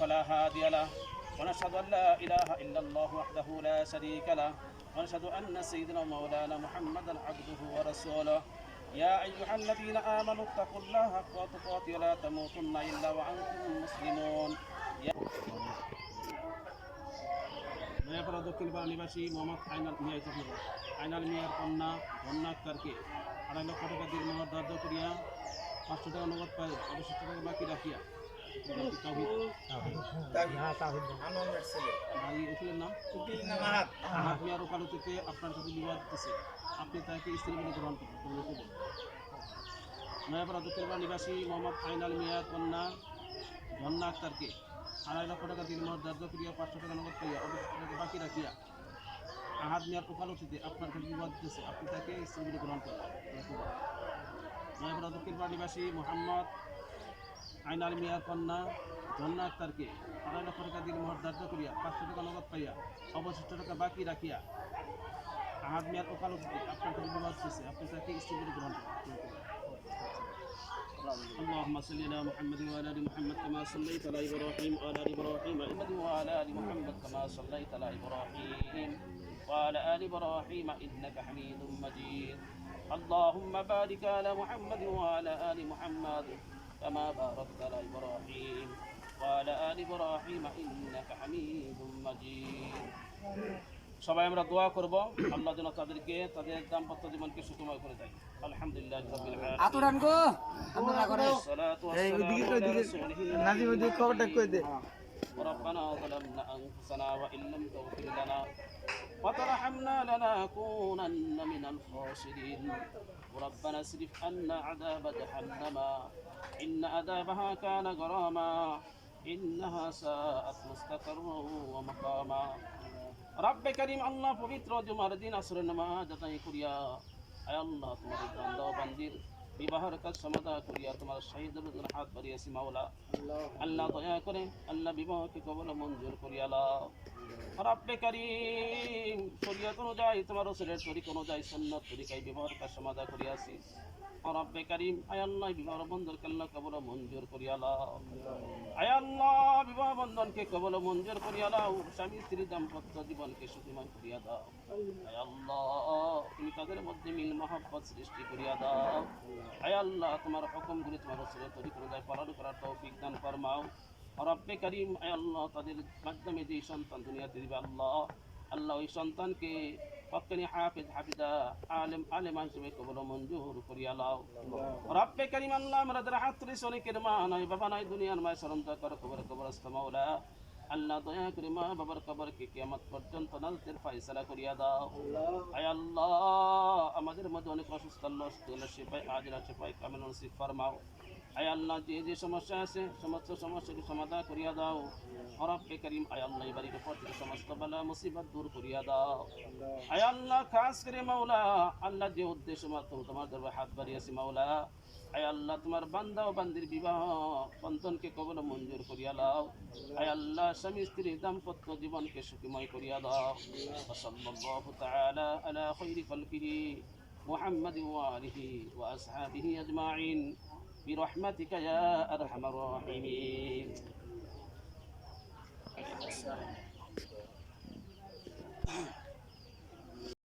فلا هادي له ونشهد أن لا إله إلا الله وحده لا شريك له ونشهد أن سيدنا مولانا محمدا عبده ورسوله يا أيها الذين آمنوا اتقوا الله حق تقاته ولا تموتن إلا وأنتم مسلمون নয়াপাড়া দক্ষিণ পাড়া নিবাসী মোহাম্মদ আইনাল মিয়ার কন্যা ধন্যা আক্তারকে 2.5 লক্ষ টাকা দিয়ে মোহর ধার্য করিয়া 500 টাকা নগদ পাই অবশিষ্ট টাকা বাকি রাখিয়া উকিলের নাম মিয়ার ওকালতিতে আপনার সাথে বিবাদ দিতেছে, আপনি তাকে স্ত্রী বলে গ্রহণ করবেন। নয়াপাড়া দক্ষিণ পাড়া নিবাসী মোহাম্মদ আইনাল মিয়ার কন্যা ধন্যা আক্তারকে 2.5 লক্ষ টাকা দিয়ে মোহর ধার্য করিয়া 500 টাকা নগদ পাইয়া অবশিষ্ট টাকা বাকি রাখিয়া আহাদ মিয়ার ওকালতিতে আপনার সাথে বিবাদ দিতেছে, আপনি তাকে স্ত্রী বলে গ্রহণ করবেন। নয়াপাড়া দক্ষিণ পাড়া নিবাসী মোহাম্মদ আইনাল মিয়ার কন্যা ধন্যা আক্তারকে 2.5 লক্ষ টাকা দিয়ে মোহর ধার্য করিয়া 500 টাকা নগদ পাইয়া অবশিষ্ট টাকা বাকি রাখিয়া আহাদ মিয়ার ওকালতিতে আপনার সাথে বিবাদ দিতেছে, আপনি তাকে স্ত্রী বলে গ্রহণ করবেন। اللهم صل على محمد وعلى ال محمد كما صليت على ابراهيم وعلى ال ابراهيم وعلى ال محمد كما صليت على ابراهيم وعلى ال ابراهيم انك حميد مجيد اللهم بارك على محمد وعلى ال محمد كما باركت على ابراهيم وعلى ال ابراهيم انك حميد مجيد সবাই আমরা দোয়া করব আল্লাহ যেন তাদেরকে তাদের দাম্পত্য জীবনকে সুখময় করে দেয়। আলহামদুলিল্লাহ রাব্বিল আলামিন। আতুরান গো আমরা করে সালাতু ওয়াসসালামু নাজিম দি খবরটা কই দে ربنا ظلمنا انفسنا وان لم تغفر لنا وترحمنا لنكونن من الخاسرين ربنا اصرف عنا عذاب جهنم ان عذابها كان غراما انها ساءت مستقرا ومقاما রব্বে করিম আল্লাহ পবিত্র জুমার দিন আসরের নামাজ আদায় করিয়া আয় আল্লাহ তোমার বান্দা ও বান্দির বিবাহের কাজ সমাধা করিয়া তোমার শহীদের হাত বাড়িয়েছি মাওলা আল্লাহ দয়া করে আল্লাহ বিবাহকে কবুল মঞ্জুর করিয়া লাও রব্বে করিম শরীয়ত অনুযায়ী তোমার রাসূলের তরিকা অনুযায়ী সুন্নাত তরিকায় বিবাহের কাজ সমাধা করিয়াছি রব্বে করিম আয় আল্লাহ বিবাহ বন্ধনকে আল্লাহ কবুল মঞ্জুর করিয়া লাও আয় আল্লাহ বিবাহ বন্ধনকে কবুল মঞ্জুর করিয়া লাও স্বামী স্ত্রী দাম্পত্য জীবনকে সুখময় করিয়া দাও আয় আল্লাহ তুমি তাদের মধ্যে মিল মহব্বত সৃষ্টি করিয়া দাও আয় আল্লাহ তোমার হুকুমগুলি তোমার রাসূলের তরিকা অনুযায়ী পালন করার তৌফিক দান ফরমাও রব্বে করিম আয় আল্লাহ তাদের মাধ্যমে যে সন্তান দুনিয়াতে দিবে আল্লাহ আল্লাহ ওই সন্তানকে হক্কানি হাফিজ হাফিজা আলেম আলেমা হিসেবে কবুল মঞ্জুর করিয়া লাও রব্বে করিম আল্লাহ আমাদের হাত ধরে অনেকের মা নাই বাবা নাই দুনিয়ার মায় শরণ কর কবরস্থ মাওলা আল্লাহ দয়া করে মা বাবার কবরকে কিয়ামত পর্যন্ত নাজাতের ফয়সালা করিয়া দাও আয় আল্লাহ আমাদের মধ্যে অনেক অসুস্থ আল্লাহ শিফায়ে আজিলা শিফায়ে কামিল নসিব ফরমাও আয় আল্লাহ যে সমস্যা আছে সমস্ত সমস্যাকে সমাধান করিয়া দাও রব্বে করিম আয় আল্লাহ এই বাড়ির উপর থেকে সমস্ত বালা মুসিবত দূর করিয়া দাও আয় আল্লাহ খাস করে মাওলা আল্লাহ যে উদ্দেশ্য মাত্র তোমার দরবারে হাত বাড়িয়েছি মাওলা আয় আল্লাহ তোমার বান্দা ও বান্দির বিবাহ বন্ধনকে কবুল মঞ্জুর করিয়া দাও আয় আল্লাহ স্বামী স্ত্রীর দাম্পত্য জীবনকে সুখময় করিয়া দাও সাল্লাল্লাহু তাআলা আলা খায়রি খালকিহি মুহাম্মাদ ওয়া আলিহি ওয়া আসহাবিহি আজমাইন برحمتك يا أرحم الراحمين